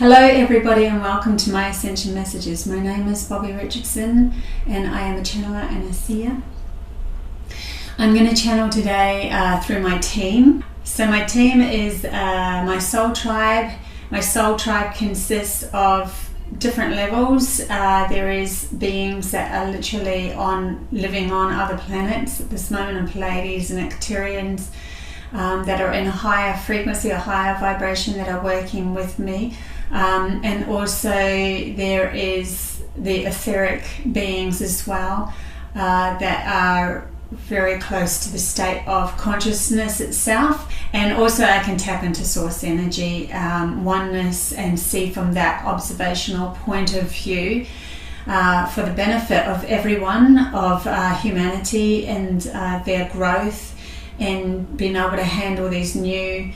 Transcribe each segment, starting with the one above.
Hello everybody and welcome to my Ascension Messages. My name is Bobbie Richardson and I am a channeler and a seer. I'm going to channel today through my team. So my team is my soul tribe. My soul tribe consists of different levels. There is beings that are literally living on other planets at this moment, and Pleiadians and Arcturians that are in a higher frequency, a higher vibration, that are working with me. And also there is the etheric beings as well that are very close to the state of consciousness itself, and also I can tap into source energy, oneness, and see from that observational point of view for the benefit of everyone, of humanity and their growth, and being able to handle these new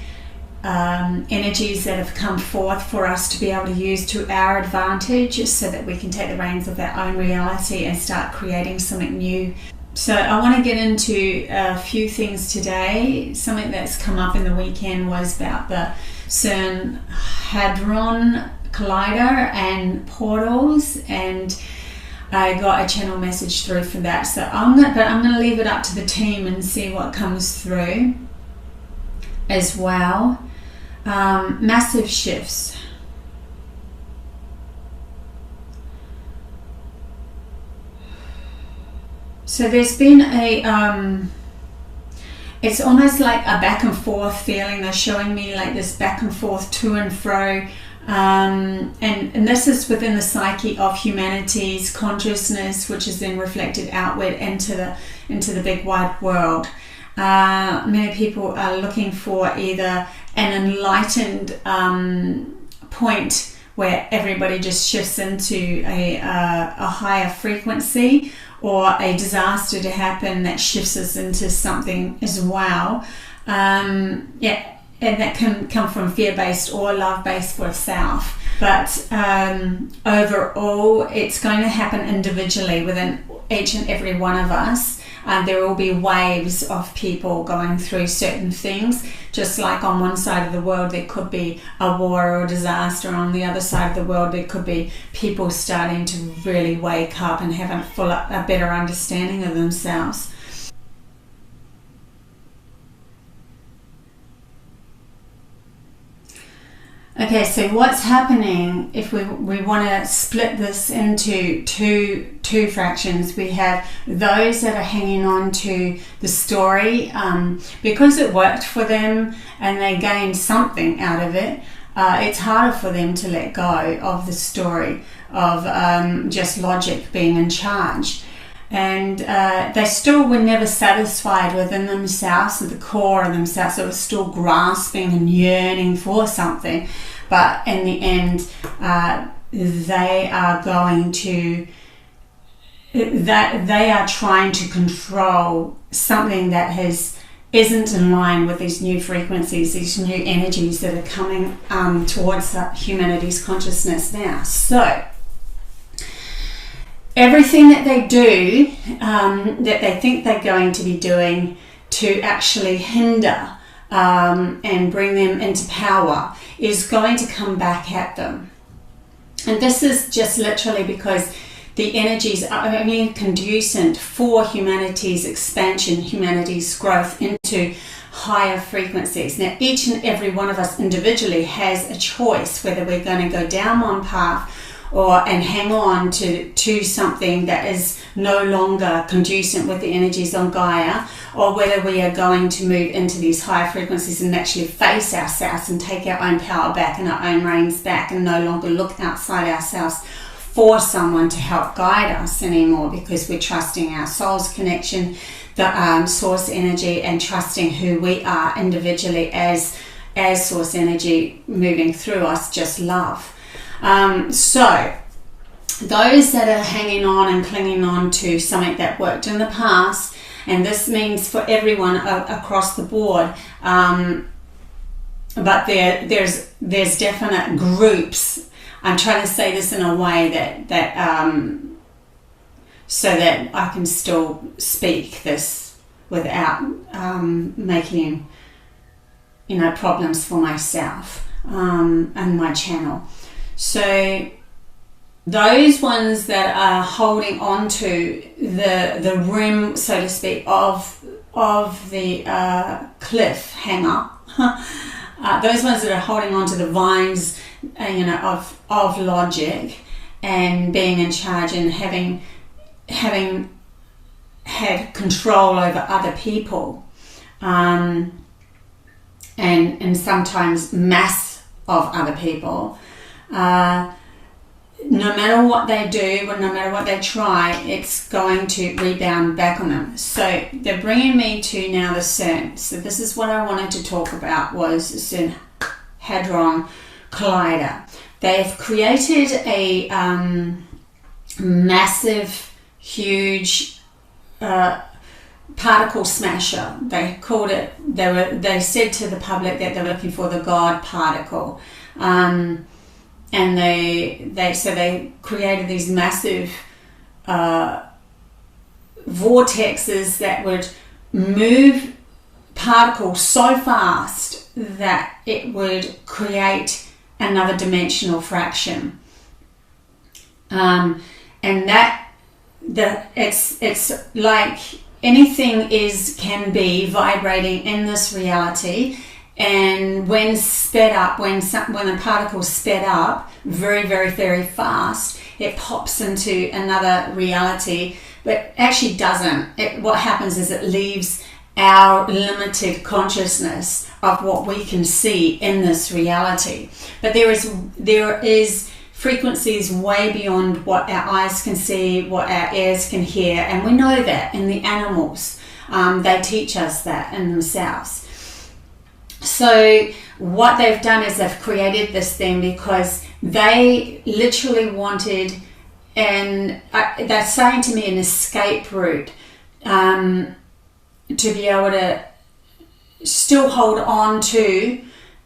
energies that have come forth for us to be able to use to our advantage, so that we can take the reins of our own reality and start creating something new. So I want to get into a few things today. Something that's come up in the weekend was about the CERN Hadron Collider and portals, and I got a channel message through for that. So I'm going to leave it up to the team and see what comes through as well. Massive shifts. So there's been it's almost like a back and forth feeling. They're showing me like this back and forth, to and fro, and this is within the psyche of humanity's consciousness, which is then reflected outward into the big wide world. Many people are looking for either an enlightened point where everybody just shifts into a higher frequency, or a disaster to happen that shifts us into something as well. And that can come from fear-based or love-based for self. But overall, it's going to happen individually within each and every one of us. There will be waves of people going through certain things. Just like on one side of the world there could be a war or a disaster, on the other side of the world there could be people starting to really wake up and have a better understanding of themselves. Okay, so what's happening if we want to split this into two fractions? We have those that are hanging on to the story because it worked for them and they gained something out of it. It's harder for them to let go of the story of just logic being in charge. And they still were never satisfied within themselves, at the core of themselves. They were still grasping and yearning for something, but in the end they are trying to control something that isn't in line with these new frequencies, these new energies that are coming towards humanity's consciousness now. So everything that they do, that they think they're going to be doing to actually hinder and bring them into power, is going to come back at them. And this is just literally because the energies are only conducive for humanity's expansion, humanity's growth into higher frequencies. Now, each and every one of us individually has a choice whether we're going to go down one path and hang on to something that is no longer conducive with the energies on Gaia, or whether we are going to move into these higher frequencies and actually face ourselves and take our own power back and our own reins back, and no longer look outside ourselves for someone to help guide us anymore, because we're trusting our soul's connection, the source energy, and trusting who we are individually as source energy moving through us, just love. So those that are hanging on and clinging on to something that worked in the past, and this means for everyone across the board, but there's definite groups. I'm trying to say this in a way that so that I can still speak this without making problems for myself and my channel. So those ones that are holding on to the rim, so to speak, of the cliff hanger, those ones that are holding on to the vines, of logic and being in charge and having had control over other people, and sometimes mass of other people, no matter what they do, or no matter what they try, it's going to rebound back on them. So they're bringing me to now the CERN. So this is what I wanted to talk about, was the CERN Hadron Collider. They've created a massive, huge particle smasher. They called it. They said to the public that they're looking for the God particle. And they created these massive vortexes that would move particles so fast that it would create another dimensional fraction, and it's like anything can be vibrating in this reality. And when sped up, when the particle's sped up very, very, very fast, it pops into another reality, but actually doesn't. What happens is it leaves our limited consciousness of what we can see in this reality. But there is frequencies way beyond what our eyes can see, what our ears can hear, and we know that in the animals. They teach us that in themselves. So what they've done is they've created this thing because they literally wanted, and they're saying to me, an escape route, to be able to still hold on to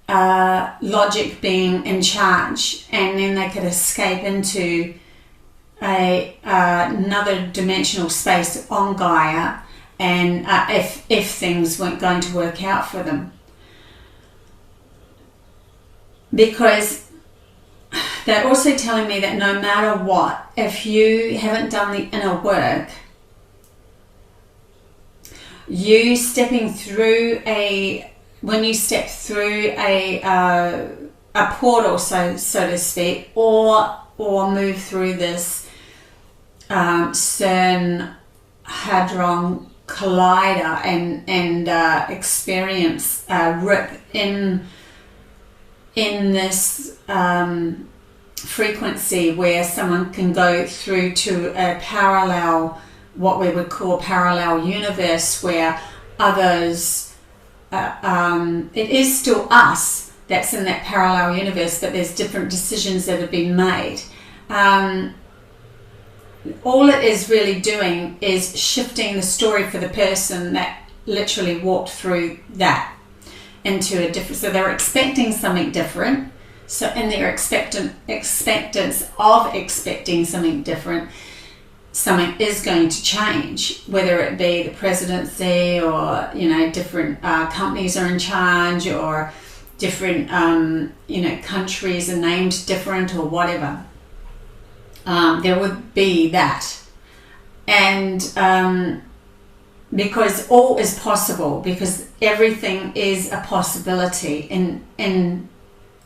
logic being in charge, and then they could escape into another dimensional space on Gaia, and if things weren't going to work out for them. Because they're also telling me that no matter what, if you haven't done the inner work, when you step through a portal, so to speak, or move through this CERN Hadron Collider and experience rip in this frequency where someone can go through to a parallel, what we would call parallel universe, where others, it is still us that's in that parallel universe, but there's different decisions that have been made. All it is really doing is shifting the story for the person that literally walked through that into a different, so they're expecting something different, so in their expectance of expecting something different, something is going to change, whether it be the presidency, or different companies are in charge, or different countries are named different, or whatever. There would be that, and because all is possible, because everything is a possibility in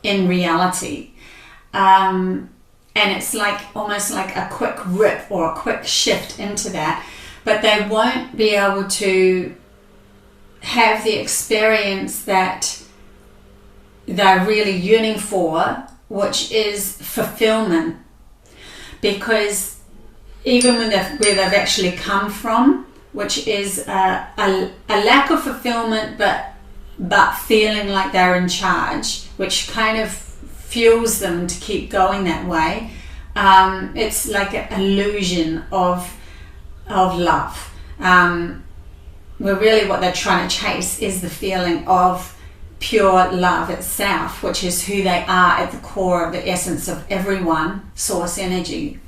reality, and it's almost like a quick rip or a quick shift into that, but they won't be able to have the experience that they're really yearning for, which is fulfillment, because even where they've actually come from, which is a lack of fulfillment, but feeling like they're in charge, which kind of fuels them to keep going that way. It's like an illusion of love. Where really what they're trying to chase is the feeling of pure love itself, which is who they are at the core of the essence of everyone, source energy.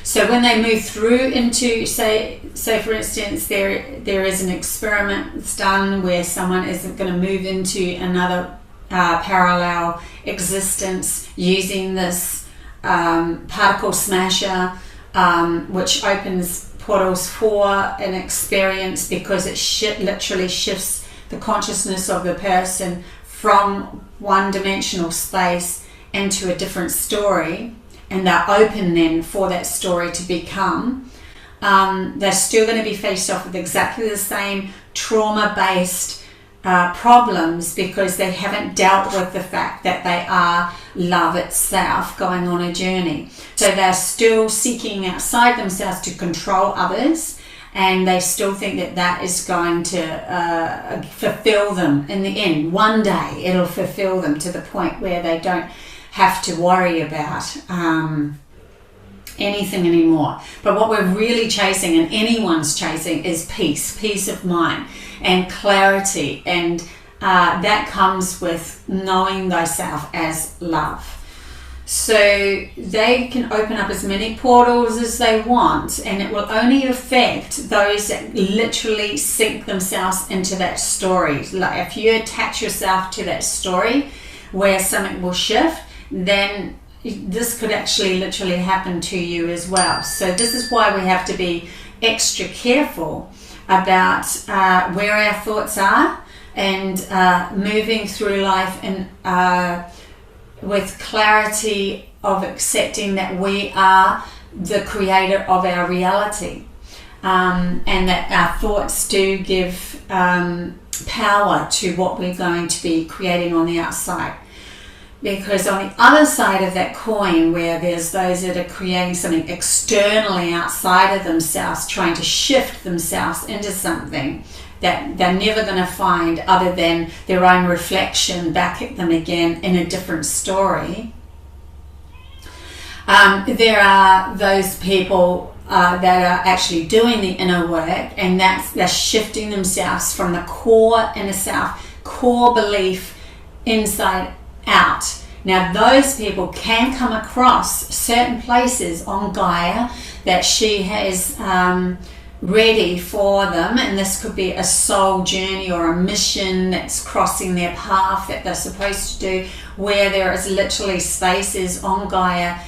So when they move through into, say for instance, there is an experiment that's done where someone is going to move into another parallel existence using this particle smasher, which opens portals for an experience, because it literally shifts the consciousness of the person from one-dimensional space into a different story, and they're open then for that story to become. They're still going to be faced off with exactly the same trauma-based problems, because they haven't dealt with the fact that they are love itself going on a journey. So they're still seeking outside themselves to control others, and they still think that that is going to fulfill them in the end. One day it'll fulfill them to the point where they don't have to worry about anything anymore. But what we're really chasing, and anyone's chasing, is peace of mind and clarity, and that comes with knowing thyself as love. So they can open up as many portals as they want, and it will only affect those that literally sink themselves into that story. Like if you attach yourself to that story where something will shift, then this could actually literally happen to you as well. So this is why we have to be extra careful about where our thoughts are, and moving through life and with clarity of accepting that we are the creator of our reality, and that our thoughts do give power to what we're going to be creating on the outside. Because on the other side of that coin, where there's those that are creating something externally outside of themselves, trying to shift themselves into something that they're never going to find other than their own reflection back at them again in a different story. There are those people that are actually doing the inner work, and they're shifting themselves from the core inner self, core belief inside out. Now those people can come across certain places on Gaia that she has ready for them, and this could be a soul journey or a mission that's crossing their path that they're supposed to do, where there is literally spaces on Gaia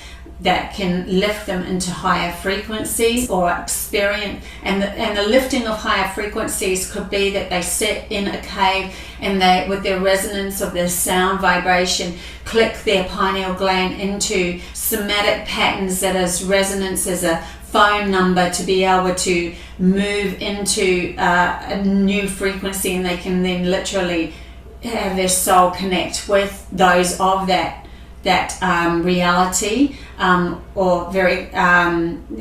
that can lift them into higher frequencies or experience, and the lifting of higher frequencies could be that they sit in a cave and they, with their resonance of their sound vibration, click their pineal gland into somatic patterns that is resonance as a phone number to be able to move into a new frequency, and they can then literally have their soul connect with those of that reality, or very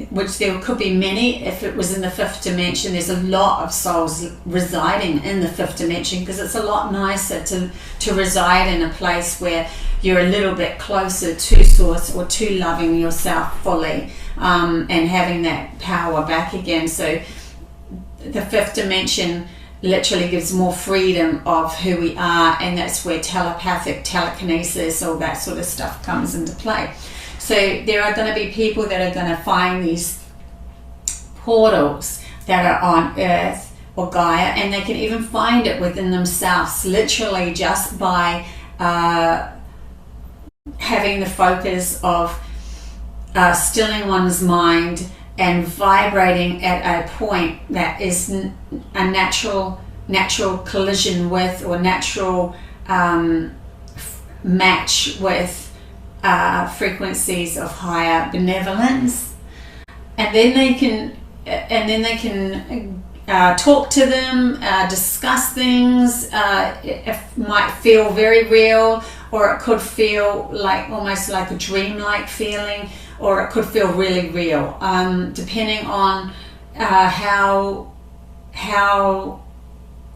which there could be many. If it was in the fifth dimension, there's a lot of souls residing in the fifth dimension, because it's a lot nicer to reside in a place where you're a little bit closer to source, or to loving yourself fully, and having that power back again. So the fifth dimension literally gives more freedom of who we are, and that's where telepathic, telekinesis, all that sort of stuff comes into play. So there are going to be people that are going to find these portals that are on Earth or Gaia, and they can even find it within themselves, literally just by having the focus of stilling one's mind and vibrating at a point that is a natural collision with, or natural match with frequencies of higher benevolence, and then they can talk to them, discuss things. It might feel very real, or it could feel like almost like a dreamlike feeling, or it could feel really real, depending on how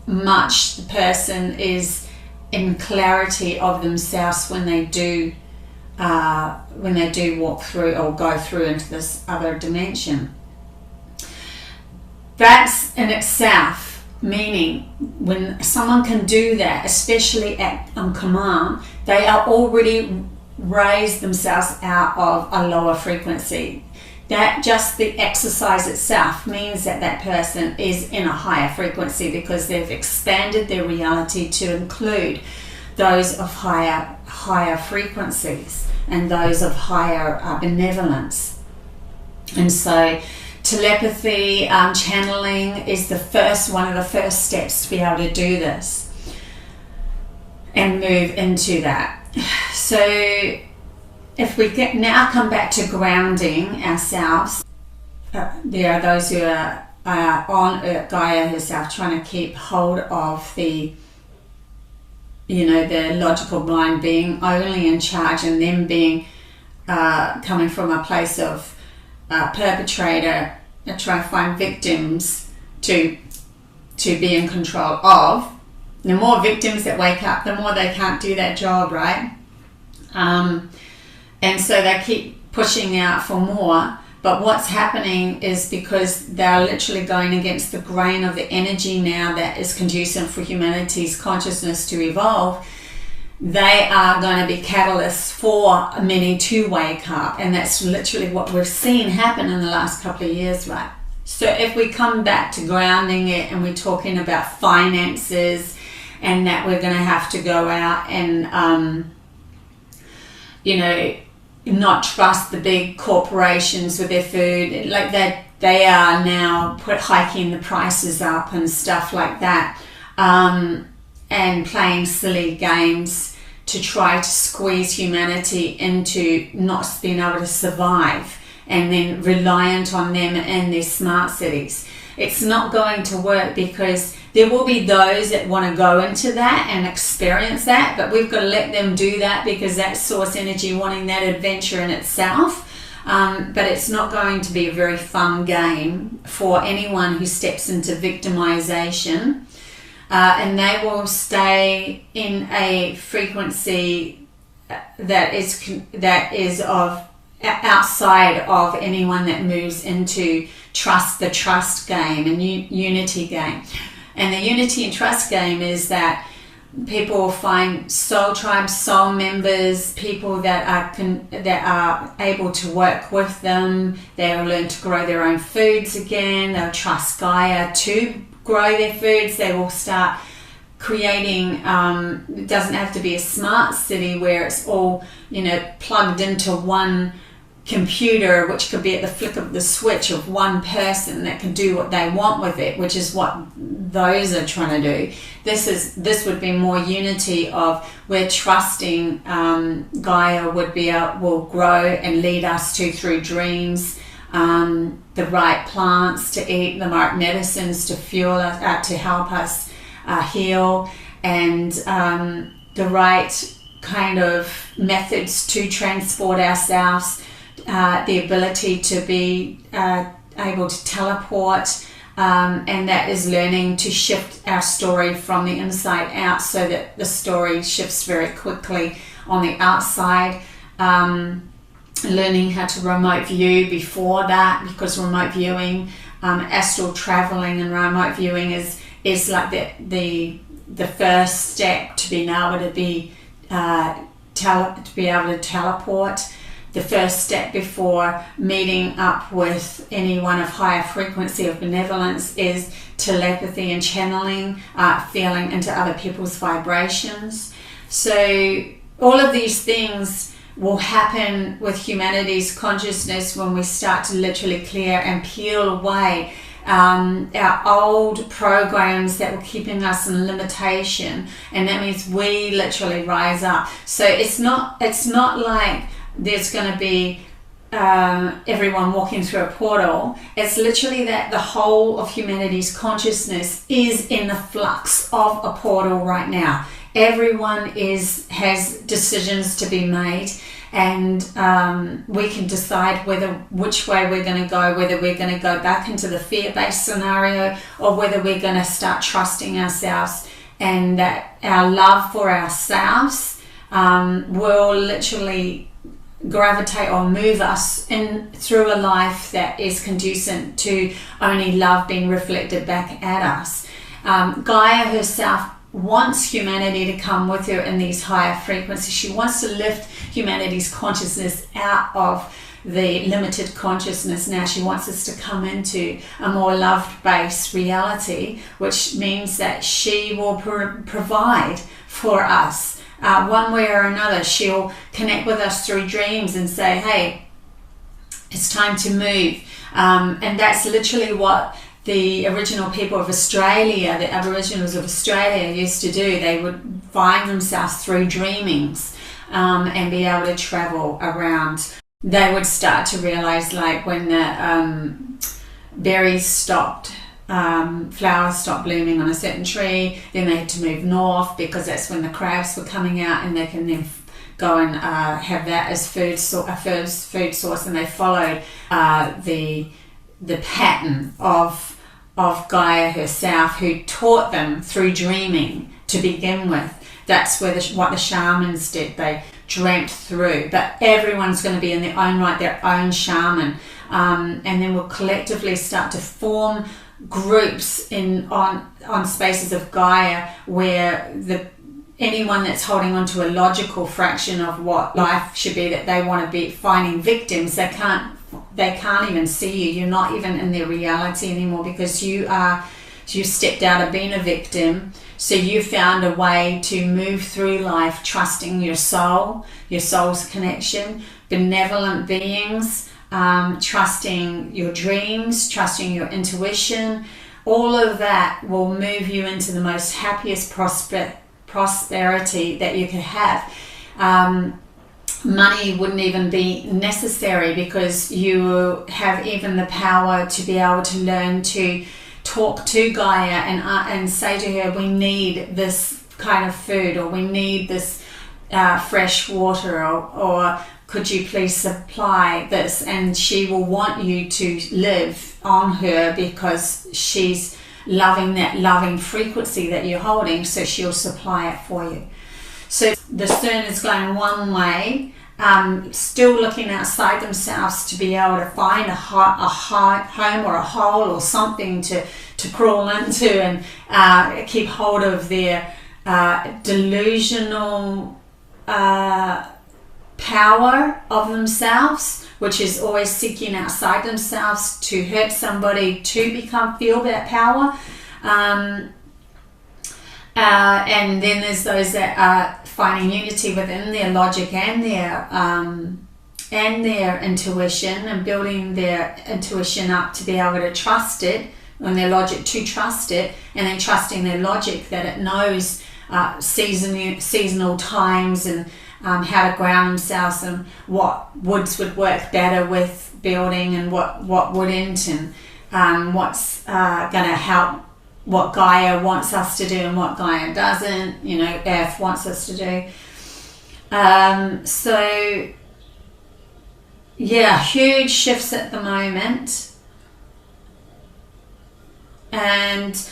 much the person is in clarity of themselves when they do walk through or go through into this other dimension. That's in itself, meaning when someone can do that, especially on command, they are already raised themselves out of a lower frequency. That just the exercise itself means that that person is in a higher frequency, because they've expanded their reality to include those of higher frequencies and those of higher benevolence. And so telepathy, channeling is one of the first steps to be able to do this and move into that. So if we come back to grounding ourselves, there are those who are on Earth, Gaia herself, trying to keep hold of the logical mind being only in charge, and them being coming from a place of perpetrator, and try to find victims to be in control of. The more victims that wake up, the more they can't do that job, right? And so they keep pushing out for more. But what's happening is, because they're literally going against the grain of the energy now that is conducive for humanity's consciousness to evolve, they are going to be catalysts for many to wake up. And that's literally what we've seen happen in the last couple of years, right? So if we come back to grounding it, and we're talking about finances, and that we're going to have to go out and, not trust the big corporations with their food, like that. They are now hiking the prices up and stuff like that, and playing silly games to try to squeeze humanity into not being able to survive, and then reliant on them and their smart cities. It's not going to work, because there will be those that want to go into that and experience that, but we've got to let them do that, because that's source energy wanting that adventure in itself. But it's not going to be a very fun game for anyone who steps into victimization, and they will stay in a frequency that is of outside of anyone that moves into the trust game and unity game. And the unity and trust game is that people will find soul tribes, soul members, people that are able to work with them. They'll learn to grow their own foods again. They'll trust Gaia to grow their foods. They will start creating, it doesn't have to be a smart city where it's all, plugged into one computer, which could be at the flick of the switch of one person that can do what they want with it, which is what those are trying to do. This would be more unity of, we're trusting Gaia will grow and lead us through dreams, the right plants to eat, the right medicines to fuel us, to help us heal, and the right kind of methods to transport ourselves, the ability to be able to teleport, and that is learning to shift our story from the inside out, so that the story shifts very quickly on the outside. Learning how to remote view before that, because remote viewing, astral traveling and remote viewing is like the first step to being able to be able to teleport. The first step before meeting up with anyone of higher frequency of benevolence is telepathy and channeling, feeling into other people's vibrations. So all of these things will happen with humanity's consciousness when we start to literally clear and peel away our old programs that were keeping us in limitation, and that means we literally rise up. So it's not like there's going to be everyone walking through a portal. It's literally that the whole of humanity's consciousness is in the flux of a portal right now. Everyone has decisions to be made, and we can decide which way we're going to go, whether we're going to go back into the fear-based scenario, or whether we're going to start trusting ourselves, and that our love for ourselves will literally gravitate or move us in through a life that is conducive to only love being reflected back at us. Gaia herself wants humanity to come with her in these higher frequencies. She wants to lift humanity's consciousness out of the limited consciousness. Now she wants us to come into a more love-based reality, which means that she will provide for us one way or another. She'll connect with us through dreams and say, hey, it's time to move. And that's literally what the original people of Australia, the Aboriginals of Australia, used to do. They would find themselves through dreamings and be able to travel around. They would start to realize, like, when the berries stopped, flowers stopped blooming on a certain tree, then they had to move north because that's when the crabs were coming out, and they can then go and have that as food source, and they followed the pattern of Gaia herself, who taught them through dreaming to begin with. That's where what the shamans did. They dreamt through, but everyone's going to be in their own right, their own shaman, and then we'll collectively start to form groups on spaces of Gaia where anyone that's holding on to a logical fraction of what life should be, that they want to be finding victims, they can't even see you. You're not even in their reality anymore, because you stepped out of being a victim. So you found a way to move through life trusting your soul's connection, benevolent beings, trusting your dreams, trusting your intuition. All of that will move you into the most happiest prosperity that you could have. Money wouldn't even be necessary, because you have even the power to be able to learn to talk to Gaia and say to her, we need this kind of food, or we need this fresh water, or could you please supply this? And she will want you to live on her, because she's loving that loving frequency that you're holding, so she'll supply it for you. So the stern is going one way, still looking outside themselves to be able to find a home or a hole or something to crawl into and keep hold of their delusional power of themselves, which is always seeking outside themselves to hurt somebody to feel that power. And then there's those that are finding unity within their logic and their intuition, and building their intuition up to be able to trust it, and their logic to trust it, and then trusting their logic that it knows seasonal times, and how to ground themselves, and what woods would work better with building and what wouldn't, and what's going to help, what Gaia wants us to do and what Gaia doesn't, Earth wants us to do. So yeah, huge shifts at the moment, and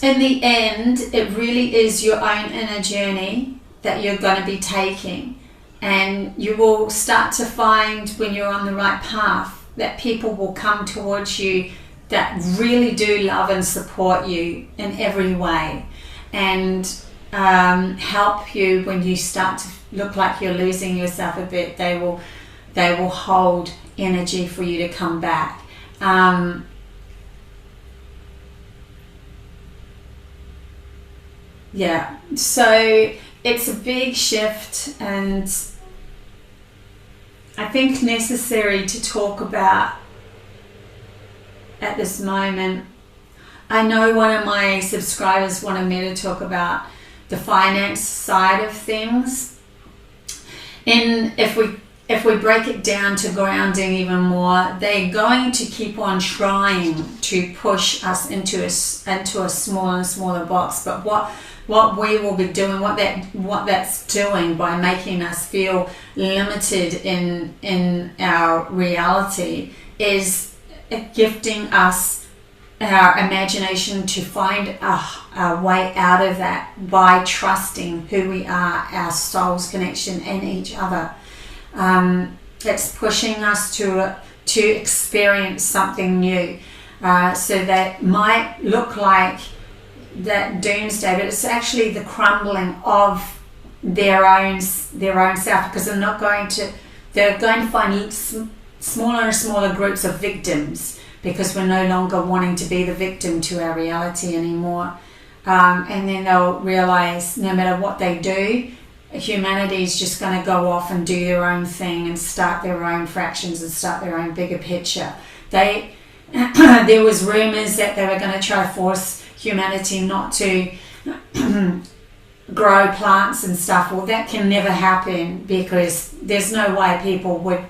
in the end it really is your own inner journey that you're going to be taking, and you will start to find, when you're on the right path, that people will come towards you that really do love and support you in every way, and help you when you start to look like you're losing yourself a bit. They will hold energy for you to come back. Yeah, so it's a big shift, and I think necessary to talk about at this moment. I know one of my subscribers wanted me to talk about the finance side of things, and if we break it down to grounding even more, they're going to keep on trying to push us into a smaller and smaller box. But what we will be doing, what that's doing by making us feel limited in our reality, is gifting us our imagination to find a way out of that by trusting who we are, our soul's connection, and each other. It's pushing us to experience something new. So that might look like that doomsday, but it's actually the crumbling of their own self, because they're going to find smaller and smaller groups of victims, because we're no longer wanting to be the victim to our reality anymore. and then they'll realize no matter what they do, humanity is just going to go off and do their own thing and start their own fractions and start their own bigger picture. There was rumors that they were going to try to force humanity not to grow plants and stuff. Well, that can never happen, because there's no way people would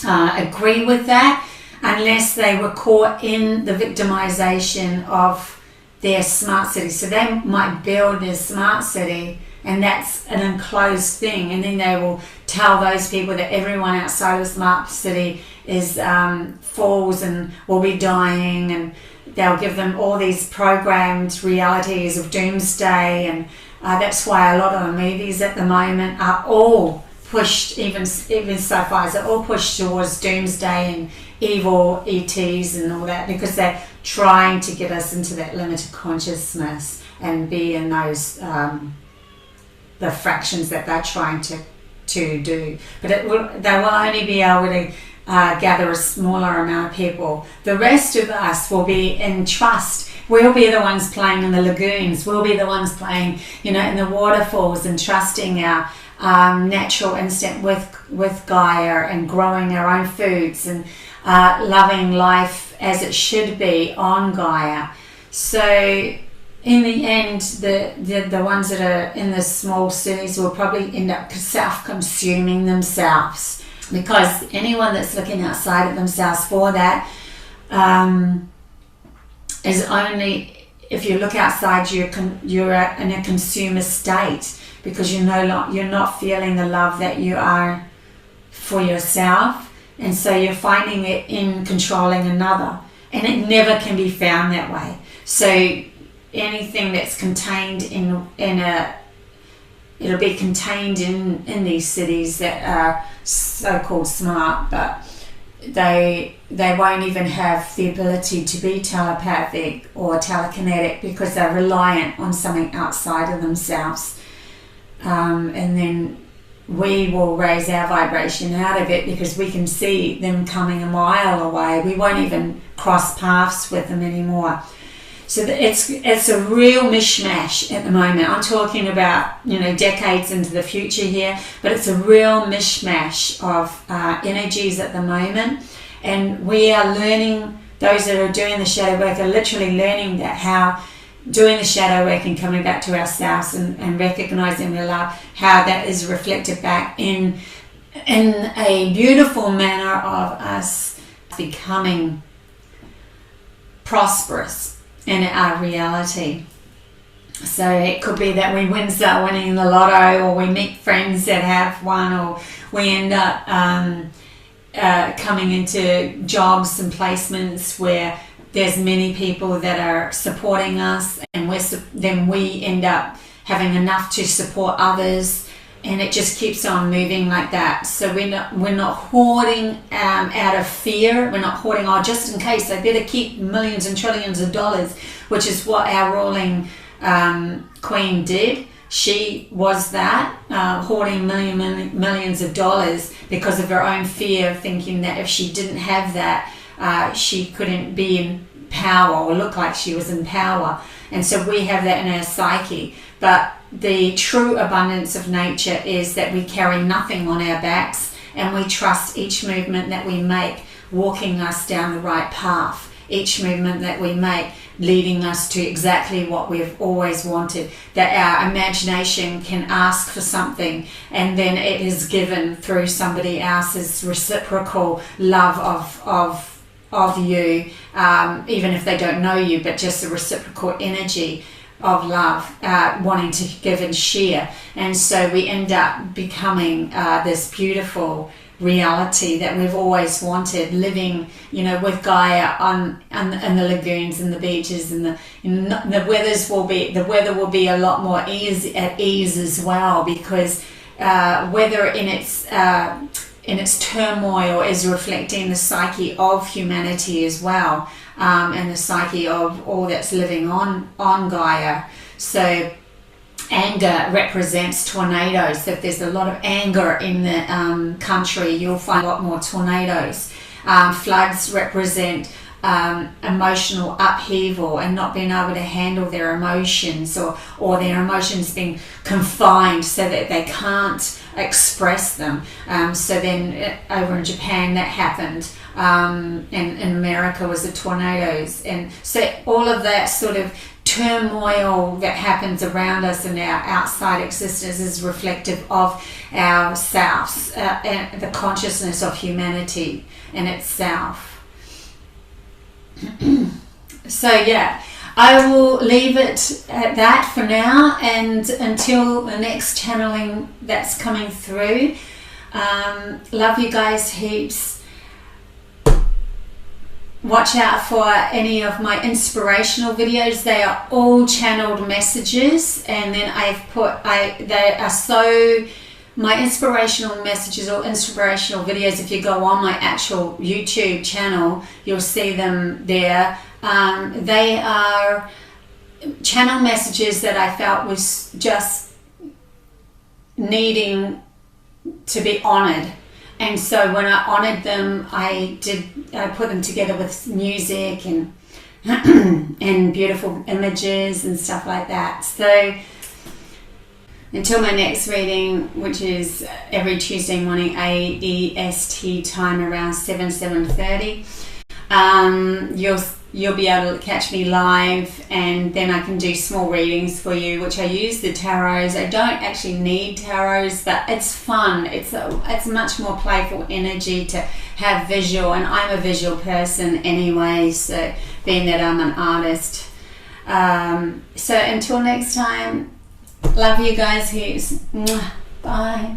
agree with that unless they were caught in the victimization of their smart city. So they might build a smart city, and that's an enclosed thing, and then they will tell those people that everyone outside of the smart city is fools and will be dying, and they'll give them all these programmed realities of doomsday. And that's why a lot of the movies at the moment are all pushed, even sci-fi, are all pushed towards doomsday and evil ETs and all that, because they're trying to get us into that limited consciousness and be in those the fractions that they're trying to do. But they will only be able to gather a smaller amount of people. The rest of us will be in trust. We'll be the ones playing in the lagoons. We'll be the ones playing, in the waterfalls, and trusting our natural instinct with Gaia, and growing our own foods, and loving life as it should be on Gaia. So in the end, the ones that are in the small cities will probably end up self-consuming themselves, because anyone that's looking outside of themselves for that is only, if you look outside, you're in a consumer state, because you're not feeling the love that you are for yourself, and so you're finding it in controlling another, and it never can be found that way. So anything that's contained it'll be contained in these cities that are so-called smart, but they won't even have the ability to be telepathic or telekinetic, because they're reliant on something outside of themselves. And then we will raise our vibration out of it, because we can see them coming a mile away. We won't even cross paths with them anymore. So it's a real mishmash at the moment. I'm talking about decades into the future here, but it's a real mishmash of energies at the moment, and we are learning. Those that are doing the shadow work are literally learning that, how doing the shadow work and coming back to ourselves and recognizing the love, how that is reflected back in a beautiful manner of us becoming prosperous in our reality. So it could be that we start winning the lotto, or we meet friends that have won, or we end up coming into jobs and placements where there's many people that are supporting us, and then we end up having enough to support others, and it just keeps on moving like that. So we're not hoarding out of fear. We're not hoarding, just in case, I better keep millions and trillions of dollars, which is what our ruling queen did. She was that, hoarding millions of dollars because of her own fear, thinking that if she didn't have that, she couldn't be in power or look like she was in power. And so we have that in our psyche. But the true abundance of nature is that we carry nothing on our backs, and we trust each movement that we make walking us down the right path, each movement that we make leading us to exactly what we've always wanted, that our imagination can ask for something and then it is given through somebody else's reciprocal love of you, even if they don't know you, but just the reciprocal energy of love, wanting to give and share. And so we end up becoming this beautiful reality that we've always wanted, living, with Gaia in the lagoons and the beaches, and the weather will be a lot more at ease as well, because weather in its turmoil is reflecting the psyche of humanity as well, and the psyche of all that's living on Gaia. So anger represents tornadoes. So if there's a lot of anger in the country, you'll find a lot more tornadoes. Floods represent emotional upheaval and not being able to handle their emotions, or their emotions being confined so that they can't express them. So then over in Japan that happened, and in America was the tornadoes, and so all of that sort of turmoil that happens around us in our outside existence is reflective of ourselves, and the consciousness of humanity in itself. So yeah, I will leave it at that for now, and until the next channeling that's coming through. Love you guys heaps. Watch out for any of my inspirational videos. They are all channeled messages, and then they are so, my inspirational messages or inspirational videos, if you go on my actual YouTube channel, you'll see them there. They are channel messages that I felt was just needing to be honored. And so when I honoured them, I put them together with music and and beautiful images and stuff like that. So until my next reading, which is every Tuesday morning AEST time around 7:30, you'll be able to catch me live, and then I can do small readings for you, which I use the tarots. I don't actually need tarots, but it's fun. It's much more playful energy to have visual, and I'm a visual person anyway, so being that I'm an artist. So until next time, love you guys heaps. Bye.